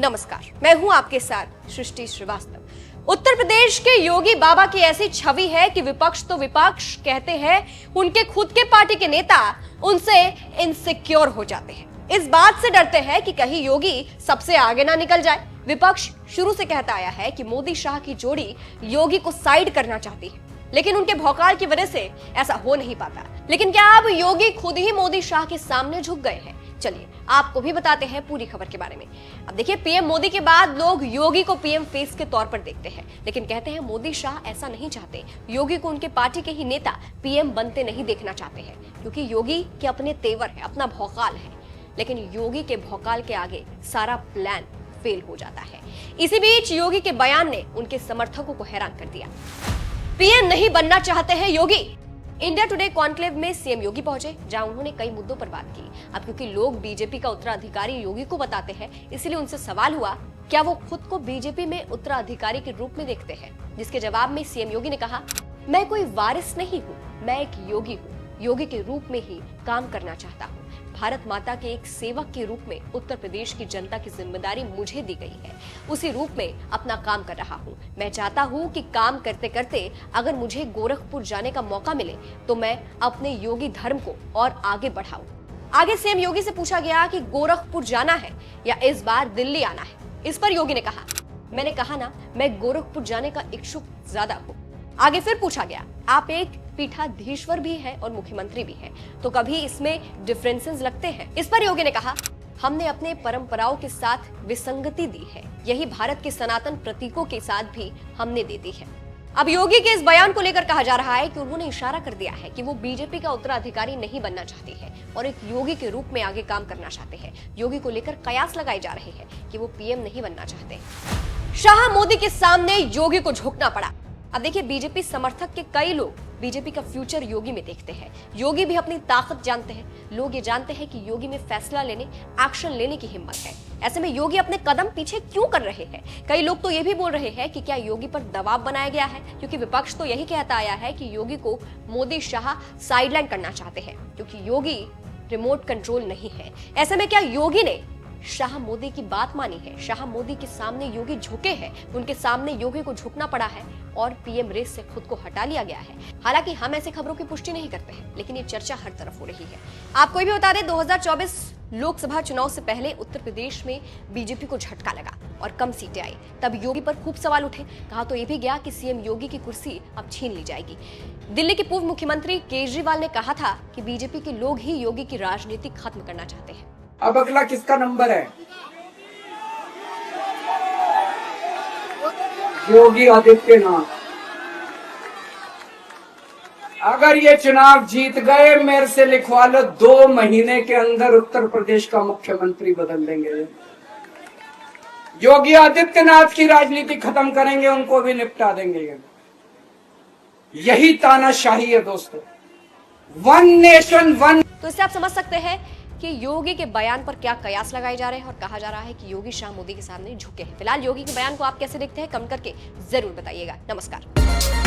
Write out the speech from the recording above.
नमस्कार, मैं हूं आपके साथ सृष्टि श्रीवास्तव। उत्तर प्रदेश के योगी बाबा की ऐसी छवि है कि विपक्ष तो विपक्ष कहते हैं, उनके खुद के पार्टी के नेता उनसे इनसिक्योर हो जाते हैं। इस बात से डरते हैं कि कहीं योगी सबसे आगे ना निकल जाए। विपक्ष शुरू से कहता आया है कि मोदी शाह की जोड़ी योगी को साइड करना चाहती है, लेकिन उनके भौकाल की वजह से ऐसा हो नहीं पाता। लेकिन क्या अब योगी खुद ही मोदी शाह के सामने झुक गए हैं? चलिए आपको भी बताते हैं पूरी खबर के बारे में। अब देखिए, पीएम मोदी के बाद लोग योगी को पीएम फेस के तौर पर देखते हैं, लेकिन कहते हैं मोदी शाह ऐसा नहीं चाहते। योगी को उनके पार्टी के ही नेता पीएम बनते नहीं देखना चाहते हैं, क्योंकि योगी के अपने तेवर है, अपना भौकाल है। लेकिन योगी के भौकाल के आगे सारा प्लान फेल हो जाता है। इसी बीच योगी के बयान ने उनके समर्थकों को हैरान कर दिया। पीएम नहीं बनना चाहते हैं योगी। इंडिया टुडे कॉन्क्लेव में सीएम योगी पहुंचे, जहां उन्होंने कई मुद्दों पर बात की। अब क्योंकि लोग बीजेपी का उत्तराधिकारी योगी को बताते हैं, इसलिए उनसे सवाल हुआ क्या वो खुद को बीजेपी में उत्तराधिकारी के रूप में देखते हैं। जिसके जवाब में सीएम योगी ने कहा, मैं कोई वारिस नहीं हूँ, मैं एक योगी हूँ। योगी के रूप में ही काम करना चाहता हूँ। भारत माता के एक सेवक के रूप में उत्तर प्रदेश की जनता की जिम्मेदारी मुझे दी गई है, उसी रूप में अपना काम कर रहा हूँ। मैं चाहता हूँ कि काम करते करते अगर मुझे गोरखपुर जाने का मौका मिले तो मैं अपने योगी धर्म को और आगे बढ़ाऊं। आगे सीएम योगी से पूछा गया कि गोरखपुर जाना है या इस बार दिल्ली आना है। इस पर योगी ने कहा, मैंने कहा ना, मैं गोरखपुर जाने का इच्छुक ज्यादा हूँ। आगे फिर पूछा गया, आप एक पीठाधीश्वर भी हैं और मुख्यमंत्री भी हैं, तो कभी इसमें डिफरेंसेस लगते हैं? इस पर योगी ने कहा, हमने अपने परंपराओं के साथ विसंगति दी है, यही भारत के सनातन प्रतीकों के साथ भी हमने दे दी है। अब योगी के इस बयान को लेकर कहा जा रहा है कि उन्होंने इशारा कर दिया है कि वो बीजेपी का उत्तराधिकारी नहीं बनना चाहते हैं और एक योगी के रूप में आगे काम करना चाहते हैं। योगी को लेकर कयास लगाए जा रहे हैं कि वो पीएम नहीं बनना चाहते। शाह मोदी के सामने योगी को झुकना पड़ा। अब देखिए, बीजेपी समर्थक के कई लोग बीजेपी का फ्यूचर योगी में देखते हैं। योगी भी अपनी ताकत जानते हैं। लोग ये जानते हैं कि योगी में फैसला लेने, एक्शन लेने की हिम्मत है। ऐसे में योगी अपने कदम पीछे क्यों कर रहे हैं? कई लोग तो ये भी बोल रहे हैं कि क्या योगी पर दबाव बनाया गया है, क्योंकि विपक्ष तो यही कहता आया है कि योगी को मोदी शाह साइडलाइन करना चाहते हैं, क्योंकि योगी रिमोट कंट्रोल नहीं है। ऐसे में क्या योगी ने शाह मोदी की बात मानी है? शाह मोदी के सामने योगी झुके हैं, उनके सामने योगी को झुकना पड़ा है और पीएम रेस से खुद को हटा लिया गया है। हालांकि हम ऐसे खबरों की पुष्टि नहीं करते हैं, लेकिन ये चर्चा हर तरफ हो रही है। आपको ये भी बता दें, 2024 लोकसभा चुनाव से पहले उत्तर प्रदेश में बीजेपी को झटका लगा और कम सीटें आई। तब योगी पर खूब सवाल उठे। कहा तो ये भी गया कि सीएम योगी की कुर्सी अब छीन ली जाएगी। दिल्ली के पूर्व मुख्यमंत्री केजरीवाल ने कहा था कि बीजेपी के लोग ही योगी की राजनीति खत्म करना चाहते हैं। अब अगला किसका नंबर है? योगी आदित्यनाथ। अगर ये चुनाव जीत गए, मेरे से लिखवा लो, 2 महीने के अंदर उत्तर प्रदेश का मुख्यमंत्री बदल देंगे। योगी आदित्यनाथ की राजनीति खत्म करेंगे, उनको भी निपटा देंगे। यही तानाशाही है दोस्तों। One nation one. तो इससे आप समझ सकते हैं कि योगी के बयान पर क्या कयास लगाए जा रहे हैं और कहा जा रहा है कि योगी शाह मोदी के सामने झुके हैं। फिलहाल योगी के बयान को आप कैसे देखते हैं, कमेंट करके जरूर बताइएगा। नमस्कार।